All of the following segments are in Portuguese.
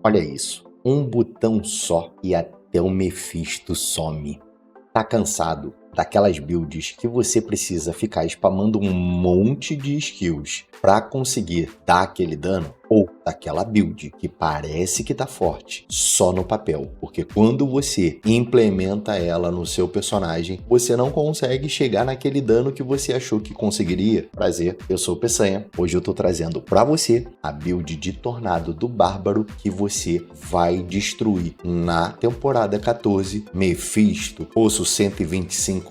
Olha isso, um botão só e até o Mephisto some. Tá cansado daquelas builds que você precisa ficar spamando um monte de skills para conseguir dar aquele dano? Ou daquela build que parece que tá forte só no papel, porque quando você implementa ela no seu personagem, você não consegue chegar naquele dano que você achou que conseguiria? Prazer, eu sou o Peçanha. Hoje eu tô trazendo para você a build de Tornado do Bárbaro que você vai destruir na temporada 14, Mephisto, Poço 125+,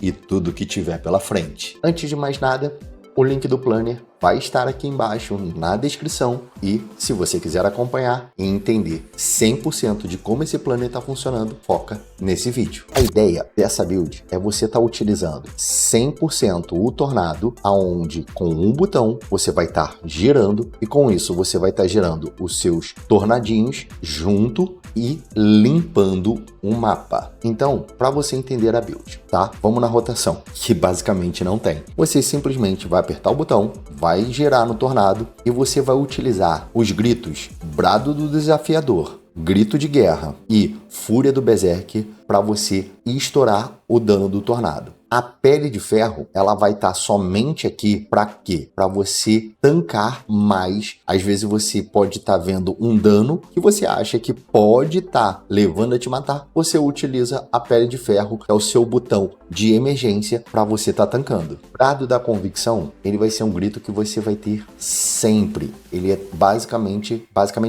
e tudo que tiver pela frente. Antes de mais nada, o link do planner vai estar aqui embaixo na descrição e se você quiser acompanhar e entender 100% de como esse planner está funcionando, foca nesse vídeo. A ideia dessa build é você estar utilizando 100% o Tornado, aonde com um botão você vai estar girando e com isso você vai estar girando os seus tornadinhos junto e limpando o mapa. Então, para você entender a build, tá? Vamos na rotação, que basicamente não tem. Você simplesmente vai apertar o botão, vai gerar no Tornado e você vai utilizar os gritos Brado do Desafiador, Grito de Guerra e Fúria do Berserk para você estourar o dano do Tornado. A Pele de Ferro, ela vai estar somente aqui para quê? Para você tancar mais. Às vezes você pode estar vendo um dano que você acha que pode estar levando a te matar. Você utiliza a Pele de Ferro, que é o seu botão de emergência para você estar tancando. Brado da Convicção, ele vai ser um grito que você vai ter sempre. Ele é basicamente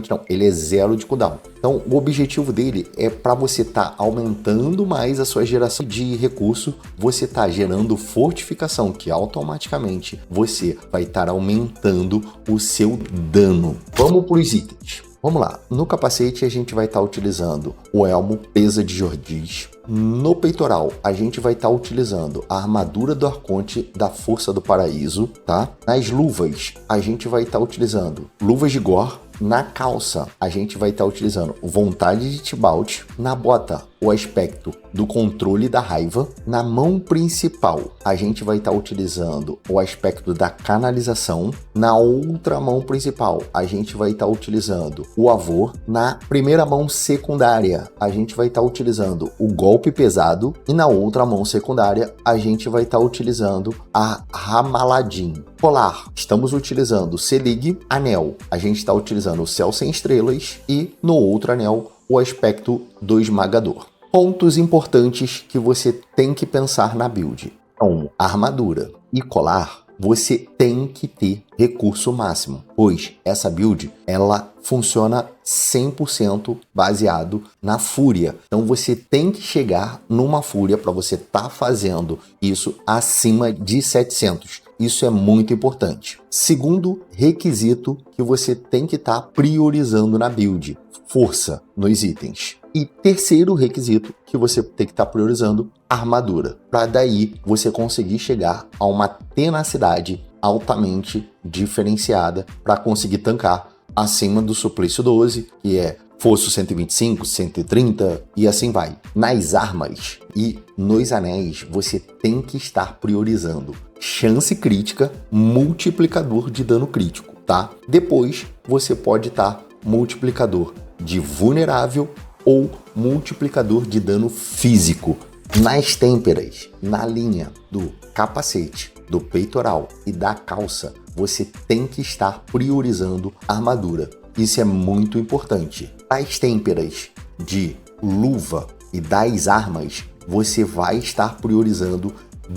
não, ele é 0 de cooldown. Então, o objetivo dele é para você estar aumentando mais a sua geração de recurso, você está gerando fortificação, que automaticamente você vai estar aumentando o seu dano. Vamos para os itens. Vamos lá, no capacete a gente vai estar utilizando o elmo Pesa de Jordiz. No peitoral a gente vai estar utilizando a armadura do Arconte da Força do Paraíso, tá? Nas luvas a gente vai estar utilizando luvas de Gore. Na calça, a gente vai estar utilizando Vontade de Tibalt. Na bota, o aspecto do Controle da Raiva. Na mão principal, a gente vai estar utilizando o aspecto da Canalização. Na outra mão principal, a gente vai estar utilizando o Avô. Na primeira mão secundária, a gente vai estar utilizando o Golpe Pesado. E na outra mão secundária, a gente vai estar utilizando a Ramaladin. Colar, estamos utilizando Selig. Anel, a gente está utilizando o Céu Sem Estrelas e no outro anel o aspecto do Esmagador. Pontos importantes que você tem que pensar na build. Então, armadura e colar, você tem que ter recurso máximo, pois essa build ela funciona 100% baseado na fúria. Então você tem que chegar numa fúria para você estar fazendo isso acima de 700. Isso é muito importante. Segundo requisito que você tem que estar priorizando na build, força nos itens. E terceiro requisito que você tem que estar priorizando, armadura. Para daí você conseguir chegar a uma tenacidade altamente diferenciada para conseguir tancar acima do Suplício 12, que é Fosso 125, 130 e assim vai. Nas armas e nos anéis, você tem que estar priorizando chance crítica, multiplicador de dano crítico, tá? Depois, você pode estar multiplicador de vulnerável ou multiplicador de dano físico. Nas têmperas, na linha do capacete, do peitoral e da calça, você tem que estar priorizando armadura. Isso é muito importante. As têmperas de luva e das armas, você vai estar priorizando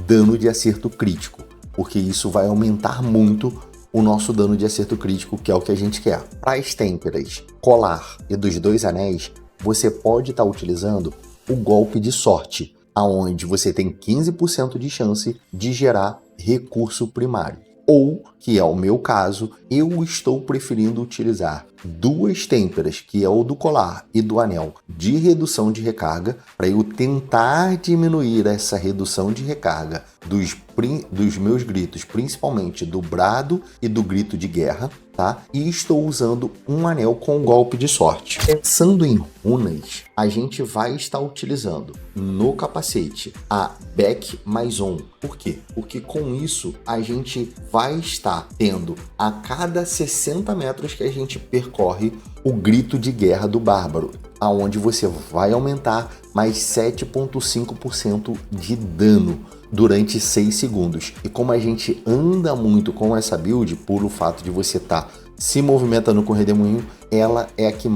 dano de acerto crítico, porque isso vai aumentar muito o nosso dano de acerto crítico, que é o que a gente quer. Para as têmperas, colar e dos 2 anéis, você pode estar utilizando o golpe de sorte, aonde você tem 15% de chance de gerar recurso primário. Ou, que é o meu caso, eu estou preferindo utilizar 2 têmperas, que é o do colar e do anel, de redução de recarga, para eu tentar diminuir essa redução de recarga dos meus gritos, principalmente do brado e do grito de guerra, tá? E estou usando um anel com golpe de sorte. Pensando em runas, a gente vai estar utilizando no capacete a Back mais On. Por quê? Porque com isso a gente vai estar tendo a cada 60 metros que a gente percorre o grito de guerra do bárbaro, aonde você vai aumentar mais 7,5% de dano durante 6 segundos. E como a gente anda muito com essa build, por o fato de você estar se movimentando com o redemoinho, ela é a que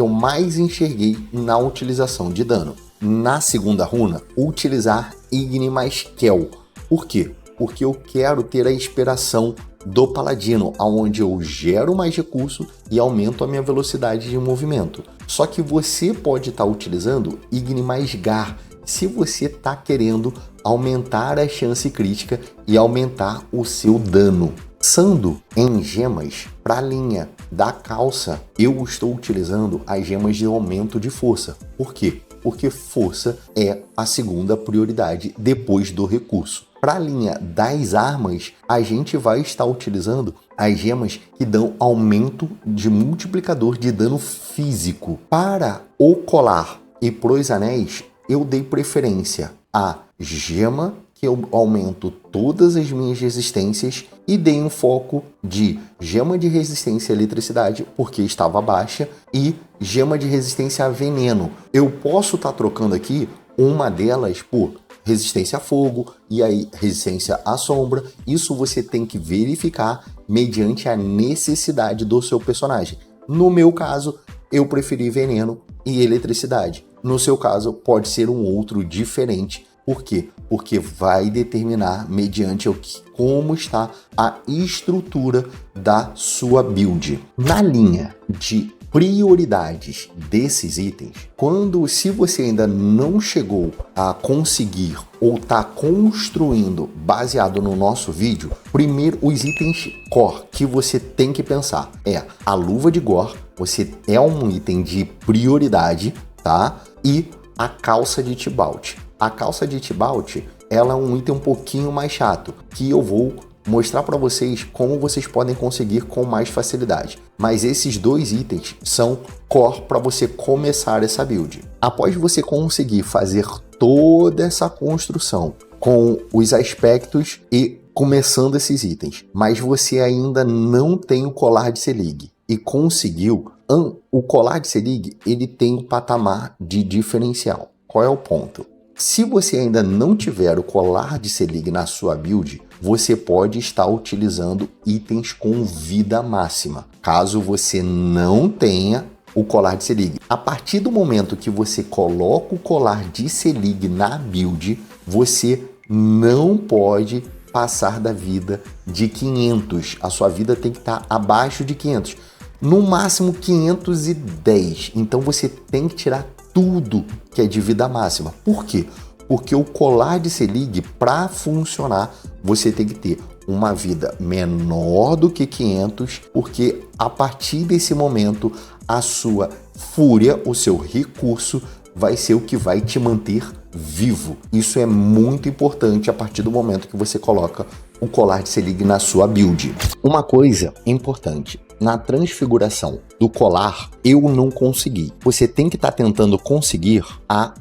eu mais enxerguei na utilização de dano. Na segunda runa, utilizar Igni mais Kel. Por quê? Porque eu quero ter a inspiração do Paladino, onde eu gero mais recurso e aumento a minha velocidade de movimento. Só que você pode estar utilizando Igni mais Gar, se você está querendo aumentar a chance crítica e aumentar o seu dano. Pensando em gemas, para a linha da calça, eu estou utilizando as gemas de aumento de força. Por quê? Porque força é a segunda prioridade depois do recurso. Para a linha das armas, a gente vai estar utilizando as gemas que dão aumento de multiplicador de dano físico. Para o colar e para os anéis, eu dei preferência à gema, que eu aumento todas as minhas resistências, e dei um foco de gema de resistência à eletricidade, porque estava baixa, e gema de resistência a veneno. Eu posso estar trocando aqui uma delas por resistência a fogo e aí resistência à sombra. Isso você tem que verificar mediante a necessidade do seu personagem. No meu caso, eu preferi veneno e eletricidade. No seu caso, pode ser um outro diferente. Por quê? Porque vai determinar mediante como está a estrutura da sua build. Na linha de prioridades desses itens, se você ainda não chegou a conseguir ou está construindo baseado no nosso vídeo, primeiro os itens core que você tem que pensar é a luva de gore, é um item de prioridade, tá? E a calça de Tibalt. A calça de Tibalt, ela é um item um pouquinho mais chato, que eu vou mostrar para vocês como vocês podem conseguir com mais facilidade. Mas esses dois itens são core para você começar essa build. Após você conseguir fazer toda essa construção com os aspectos e começando esses itens, mas você ainda não tem o colar de Selig e conseguiu, o colar de Selig, ele tem um patamar de diferencial. Qual é o ponto? Se você ainda não tiver o colar de Selig na sua build, você pode estar utilizando itens com vida máxima, caso você não tenha o colar de Selig. A partir do momento que você coloca o colar de Selig na build, você não pode passar da vida de 500. A sua vida tem que estar abaixo de 500. No máximo 510. Então você tem que tirar tudo que é de vida máxima. Por quê? Porque o colar de Selig, para funcionar, você tem que ter uma vida menor do que 500, porque a partir desse momento, a sua fúria, o seu recurso, vai ser o que vai te manter vivo. Isso é muito importante a partir do momento que você coloca o colar de Selig na sua build. Uma coisa importante, na transfiguração do colar, eu não consegui. Você tem que estar tentando conseguir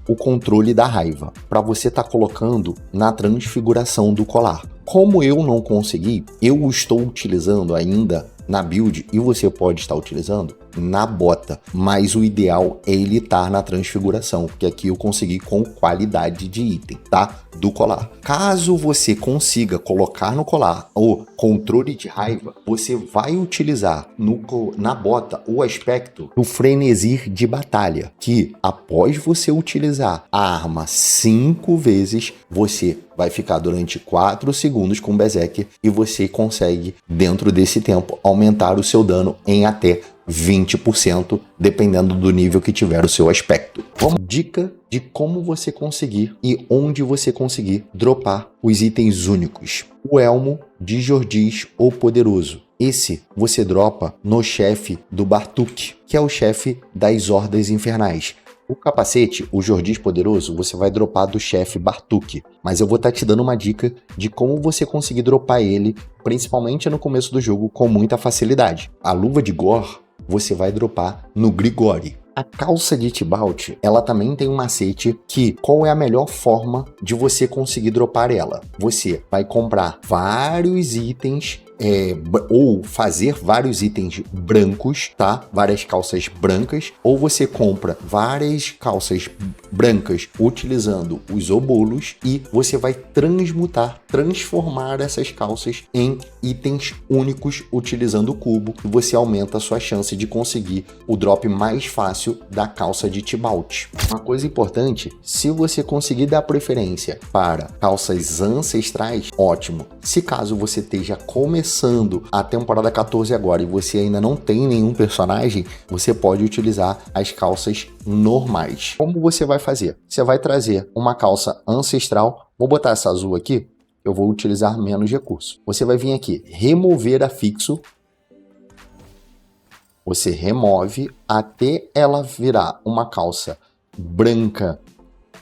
o controle da raiva, para você estar colocando na transfiguração do colar. Como eu não consegui, eu estou utilizando ainda na build, e você pode estar utilizando na bota, mas o ideal é ele estar na transfiguração, porque aqui eu consegui com qualidade de item, tá? Do colar. Caso você consiga colocar no colar o controle de raiva, você vai utilizar na bota o aspecto do frenesi de batalha, que após você utilizar a arma 5 vezes, você vai ficar durante 4 segundos com Berserker e você consegue, dentro desse tempo, aumentar o seu dano em até 20%, dependendo do nível que tiver o seu aspecto. Dica de como você conseguir e onde você conseguir dropar os itens únicos. O Elmo de Jordiz, o Poderoso. Esse você dropa no chefe do Bartuk, que é o chefe das Hordas Infernais. O capacete, o Jordiz Poderoso, você vai dropar do chefe Bartuk, mas eu vou estar te dando uma dica de como você conseguir dropar ele, principalmente no começo do jogo, com muita facilidade. A luva de Gore, você vai dropar no Grigori. A calça de Tibalt, ela também tem um macete que, qual é a melhor forma de você conseguir dropar ela? Você vai comprar vários itens ou fazer vários itens brancos, tá? Várias calças brancas, ou você compra várias calças brancas utilizando os obolos e você vai transformar essas calças em itens únicos utilizando o cubo e você aumenta a sua chance de conseguir o drop mais fácil da calça de Tibalt. Uma coisa importante, se você conseguir dar preferência para calças ancestrais, ótimo. Se caso você esteja começando a temporada 14 agora e você ainda não tem nenhum personagem, você pode utilizar as calças normais. Como você vai fazer? Você vai trazer uma calça ancestral, vou botar essa azul aqui, eu vou utilizar menos recurso. Você vai vir aqui, remover afixo, você remove até ela virar uma calça branca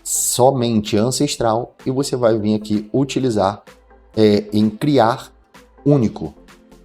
somente ancestral e você vai vir aqui utilizar em criar único.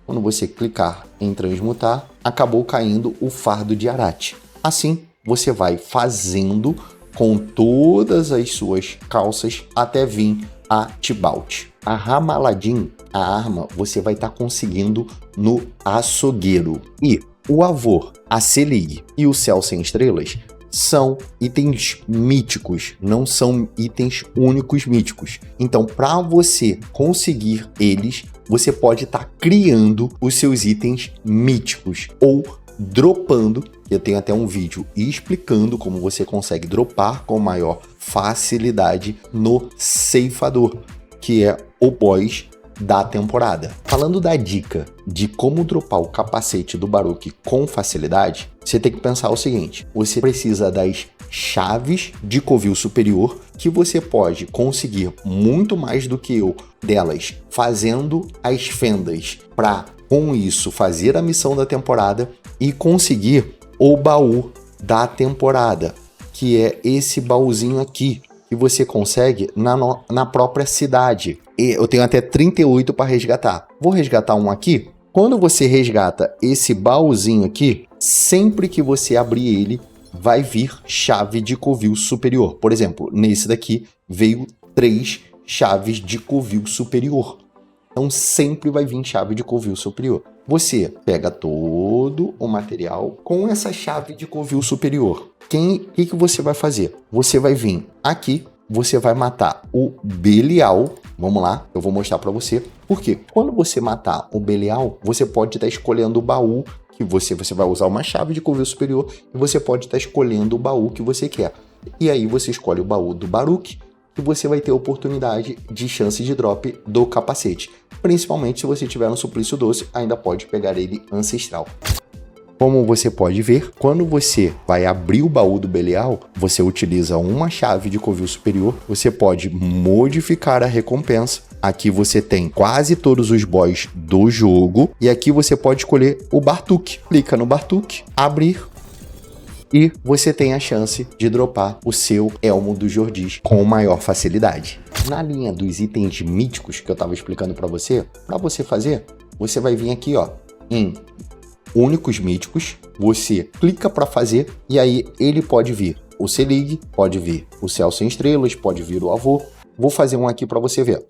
Quando você clicar em transmutar, acabou caindo o fardo de Arate. Assim, você vai fazendo com todas as suas calças até vir a Tibalt. A Ramaladin, a arma, você vai estar conseguindo no açougueiro. E o Avor, a Selig e o Céu Sem Estrelas são itens míticos, não são itens únicos míticos. Então, para você conseguir eles, você pode estar criando os seus itens míticos ou dropando. Eu tenho até um vídeo explicando como você consegue dropar com maior facilidade no Ceifador, que é o boss da temporada. Falando da dica de como dropar o capacete do Baruk com facilidade, você tem que pensar o seguinte: você precisa das chaves de covil superior, que você pode conseguir muito mais do que eu delas fazendo as fendas para, com isso, fazer a missão da temporada e conseguir o baú da temporada, que é esse baúzinho aqui, que você consegue na própria cidade. E eu tenho até 38 para resgatar. Vou resgatar um aqui. Quando você resgata esse baúzinho aqui, sempre que você abrir ele, vai vir chave de covil superior. Por exemplo, nesse daqui veio 3 chaves de covil superior. Então sempre vai vir chave de covil superior. Você pega todo o material com essa chave de covil superior. O que você vai fazer? Você vai vir aqui, você vai matar o Belial. Vamos lá, eu vou mostrar para você. Por quê? Quando você matar o Belial, você pode estar escolhendo o baú que você vai usar uma chave de covil superior e você pode estar escolhendo o baú que você quer. E aí você escolhe o baú do Baruk e você vai ter a oportunidade de chance de drop do capacete. Principalmente se você tiver no suplício doce, ainda pode pegar ele ancestral. Como você pode ver, quando você vai abrir o baú do Belial, você utiliza uma chave de covil superior, você pode modificar a recompensa. Aqui você tem quase todos os boss do jogo e aqui você pode escolher o Bartuk. Clica no Bartuk, abrir e você tem a chance de dropar o seu Elmo do Jordiz com maior facilidade. Na linha dos itens míticos que eu estava explicando para você fazer, você vai vir aqui ó, em únicos míticos, você clica para fazer e aí ele pode vir o Selig, pode vir o Céu Sem Estrelas, pode vir o Avô. Vou fazer um aqui para você ver.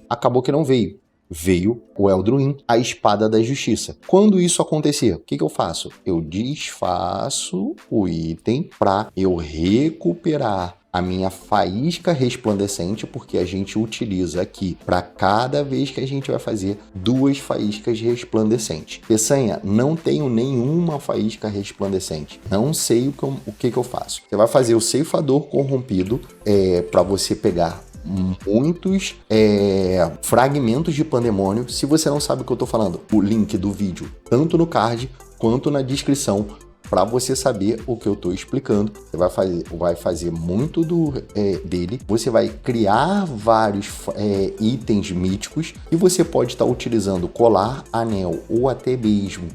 Acabou que não veio. Veio o Eldruin, a Espada da Justiça. Quando isso acontecer, o que eu faço? Eu desfaço o item para eu recuperar a minha faísca resplandecente, porque a gente utiliza aqui para cada vez que a gente vai fazer 2 faíscas resplandecentes. Peçanha, não tenho nenhuma faísca resplandecente. Não sei o que eu faço. Você vai fazer o Ceifador Corrompido para você pegar muitos fragmentos de pandemônio. Se você não sabe o que eu tô falando, o link do vídeo, tanto no card quanto na descrição, para você saber o que eu estou explicando. Você vai fazer muito dele, você vai criar vários itens míticos e você pode estar utilizando colar, anel ou até mesmo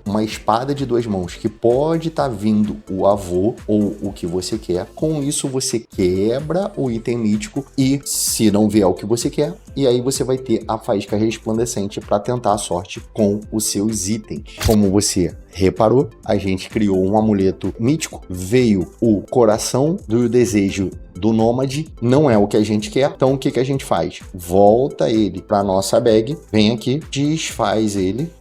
uma espada de 2 mãos que pode estar vindo o avô ou o que você quer. Com isso você quebra o item mítico e se não vier o que você quer, e aí você vai ter a faísca resplandecente para tentar a sorte com os seus itens. Como você reparou, a gente criou um amuleto mítico, veio o coração do desejo do nômade, não é o que a gente quer, então o que a gente faz? Volta ele para nossa bag, vem aqui, desfaz ele,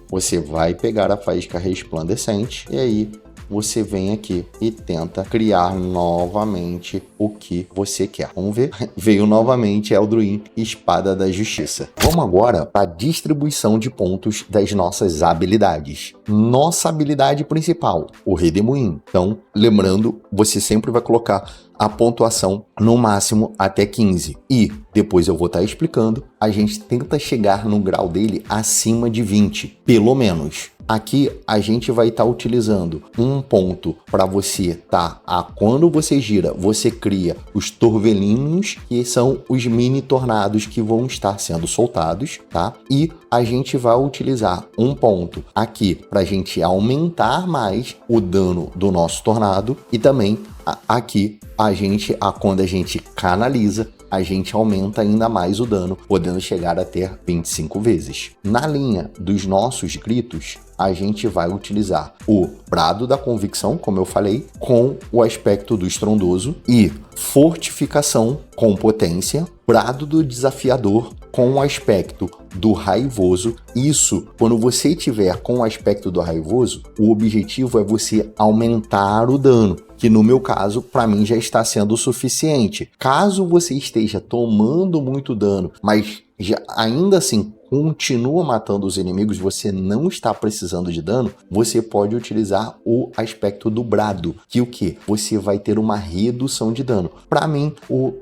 você vai pegar a faísca resplandecente e aí você vem aqui e tenta criar novamente o que você quer. Vamos ver? Veio novamente Eldraine, Espada da Justiça. Vamos agora para a distribuição de pontos das nossas habilidades. Nossa habilidade principal, o Redemoinho. Então, lembrando, você sempre vai colocar a pontuação no máximo até 15. E depois eu vou estar explicando, a gente tenta chegar no grau dele acima de 20, pelo menos. Aqui a gente vai estar utilizando um ponto para você quando você gira, você cria os torvelinhos, que são os mini tornados que vão estar sendo soltados, tá? E a gente vai utilizar um ponto aqui para a gente aumentar mais o dano do nosso tornado e também aqui quando a gente canaliza, a gente aumenta ainda mais o dano, podendo chegar até 25 vezes. Na linha dos nossos gritos, a gente vai utilizar o Brado da Convicção, como eu falei, com o aspecto do Estrondoso, e Fortificação com potência, Brado do Desafiador com o aspecto do Raivoso. Isso, quando você tiver com o aspecto do Raivoso, o objetivo é você aumentar o dano, que no meu caso, para mim já está sendo o suficiente. Caso você esteja tomando muito dano, mas ainda assim continua matando os inimigos, você não está precisando de dano, você pode utilizar o aspecto do Brado, que o que? Você vai ter uma redução de dano. Para mim,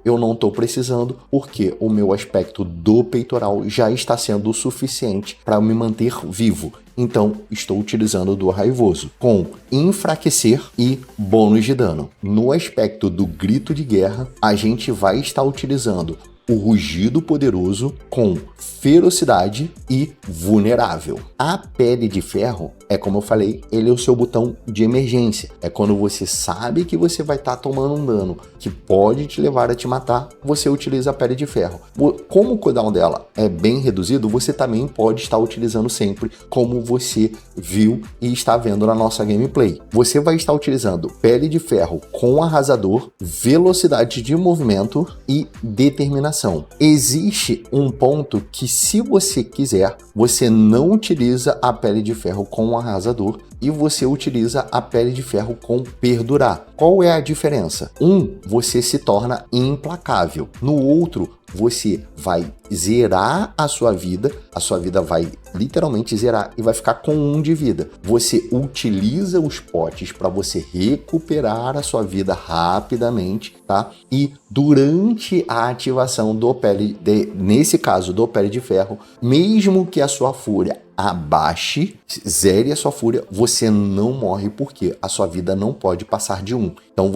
eu não estou precisando, porque o meu aspecto do peitoral já está sendo o suficiente para me manter vivo. Então, estou utilizando do Raivoso, com enfraquecer e bônus de dano. No aspecto do Grito de Guerra, a gente vai estar utilizando o Rugido Poderoso com Ferocidade e Vulnerável. A Pele de Ferro é, como eu falei, ele é o seu botão de emergência. É quando você sabe que você vai estar tomando um dano que pode te levar a te matar, você utiliza a Pele de Ferro. Como o cooldown dela é bem reduzido, você também pode estar utilizando sempre, como você viu e está vendo na nossa gameplay. Você vai estar utilizando Pele de Ferro com Arrasador, Velocidade de Movimento e Determinação. Existe um ponto que, se você quiser, você não utiliza a Pele de Ferro com Arrasador e você utiliza a Pele de Ferro com Perdurar. Qual é a diferença? Você se torna implacável. No outro, você vai zerar a sua vida vai literalmente zerar e vai ficar com 1 de vida. Você utiliza os potes para você recuperar a sua vida rapidamente, tá? E durante a ativação nesse caso do Pele de Ferro, mesmo que a sua fúria abaixe, zere a sua fúria, você não morre, porque a sua vida não pode passar de 1. Então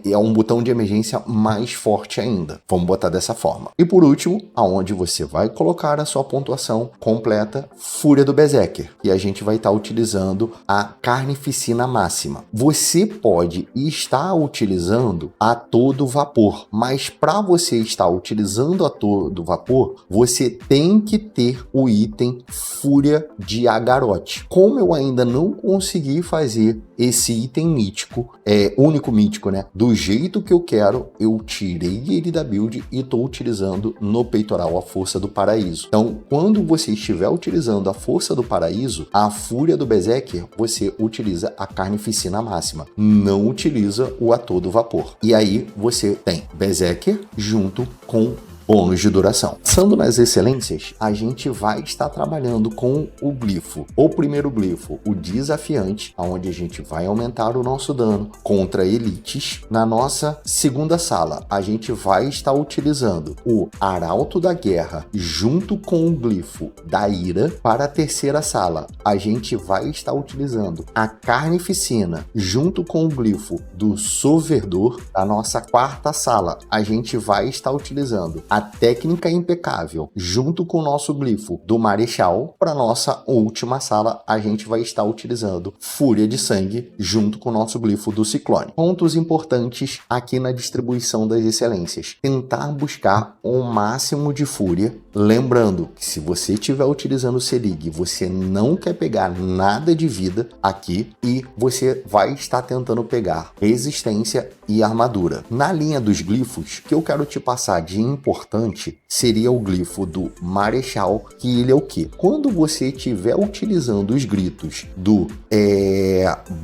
é um botão de emergência mais forte ainda. Vamos botar dessa forma. E por último, aonde você vai colocar a sua pontuação completa, Fúria do Berserker. E a gente vai estar utilizando a Carnificina Máxima. Você pode estar utilizando a todo vapor, mas para você estar utilizando a todo vapor, você tem que ter o item Fúria de Agarote. Como eu ainda não consegui fazer esse item mítico, único mítico, né? Do jeito que eu quero, eu tirei ele da build e estou utilizando no peitoral a Força do Paraíso. Então, quando você estiver utilizando a Força do Paraíso, a Fúria do Berserker, você utiliza a Carnificina Máxima, não utiliza o a todo vapor. E aí você tem Berserker junto com bônus de duração. Pensando nas excelências, a gente vai estar trabalhando com o glifo. O primeiro glifo, o desafiante, onde a gente vai aumentar o nosso dano contra elites. Na nossa segunda sala, a gente vai estar utilizando o Arauto da Guerra junto com o glifo da Ira. Para a terceira sala, a gente vai estar utilizando a Carnificina junto com o glifo do Soverdor. Na nossa quarta sala, a gente vai estar utilizando a Técnica Impecável junto com o nosso glifo do Marechal. Para nossa última sala, a gente vai estar utilizando Fúria de Sangue junto com o nosso glifo do Ciclone. Pontos importantes aqui na distribuição das excelências: tentar buscar o máximo de fúria, lembrando que se você estiver utilizando o Selig, você não quer pegar nada de vida aqui e você vai estar tentando pegar resistência e armadura. Na linha dos glifos, o que eu quero te passar de importante seria o glifo do Marechal, que ele é o quê? Quando você estiver utilizando os gritos do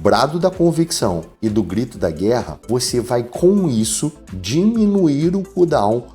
Brado da Convicção e do Grito da Guerra, você vai com isso diminuir o cooldown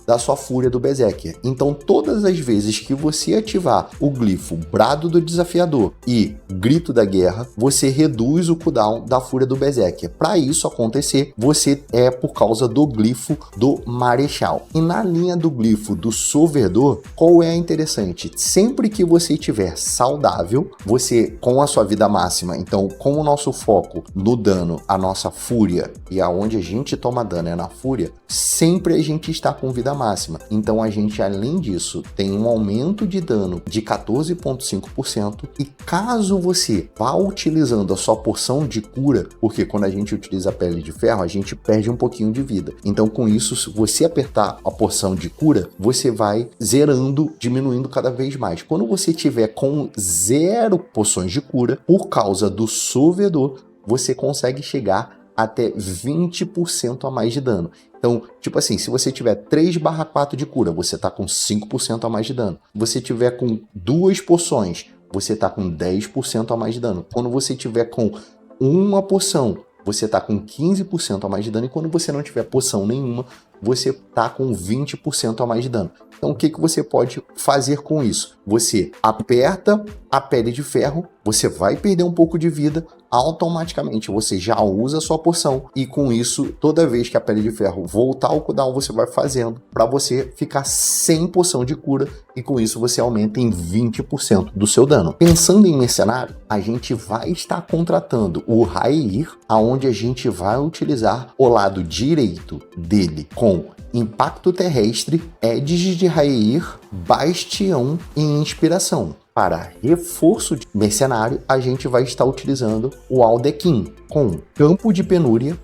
da sua Fúria do Berserker. Então todas as vezes que você ativar o glifo Brado do Desafiador e Grito da Guerra, você reduz o cooldown da Fúria do Berserker. Para isso acontecer, você por causa do glifo do Marechal. E na linha do glifo do Soverdor, qual é a interessante? Sempre que você estiver saudável, você com a sua vida máxima, então com o nosso foco no dano, a nossa fúria e aonde a gente toma dano é na fúria, sempre a gente está com vida máxima. Então a gente, além disso, tem um aumento de dano de 14,5%. E caso você vá utilizando a sua porção de cura, porque quando a gente utiliza a Pele de Ferro, a gente perde um pouquinho de vida. Então com isso, se você apertar a porção de cura, você vai zerando, diminuindo cada vez mais. Quando você tiver com 0 poções de cura, por causa do Soverdor, você consegue chegar até 20% a mais de dano. Então, tipo assim, se você tiver 3/4 de cura, você tá com 5% a mais de dano. Se você tiver com 2 poções, você tá com 10% a mais de dano. Quando você tiver com uma poção, você tá com 15% a mais de dano. E quando você não tiver poção nenhuma, você tá com 20% a mais de dano. Então, o que você pode fazer com isso? Você aperta a Pele de Ferro, você vai perder um pouco de vida, automaticamente você já usa a sua poção e com isso, toda vez que a Pele de Ferro voltar ao cooldown, você vai fazendo para você ficar sem poção de cura e com isso você aumenta em 20% do seu dano. Pensando em mercenário, a gente vai estar contratando o Raeir, aonde a gente vai utilizar o lado direito dele com Impacto Terrestre, Edges de Raeir, Bastião e Inspiração. Para reforço de mercenário, a gente vai estar utilizando o Aldequim com Campo de Penúria.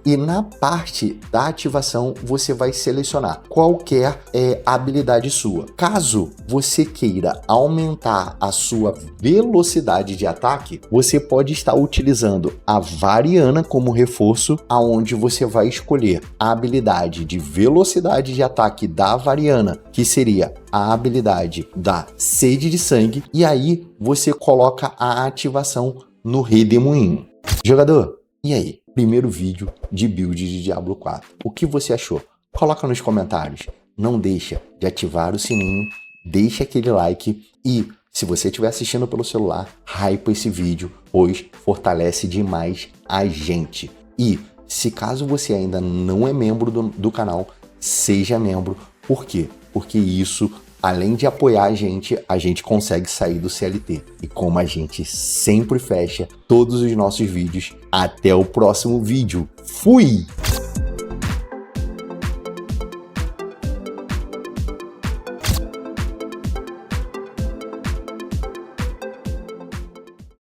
E na parte da ativação, você vai selecionar qualquer habilidade sua. Caso você queira aumentar a sua velocidade de ataque, você pode estar utilizando a Variana como reforço, aonde você vai escolher a habilidade de velocidade de ataque da Variana, que seria a habilidade da Sede de Sangue, e aí você coloca a ativação no Redemoinho. Jogador, e aí? Primeiro vídeo de build de Diablo 4. O que você achou? Coloca nos comentários. Não deixa de ativar o sininho, deixa aquele like e, se você estiver assistindo pelo celular, hypa esse vídeo, pois fortalece demais a gente. E, se caso você ainda não é membro do canal, seja membro. Por quê? Porque isso, além de apoiar a gente consegue sair do CLT. E como a gente sempre fecha todos os nossos vídeos, até o próximo vídeo. Fui!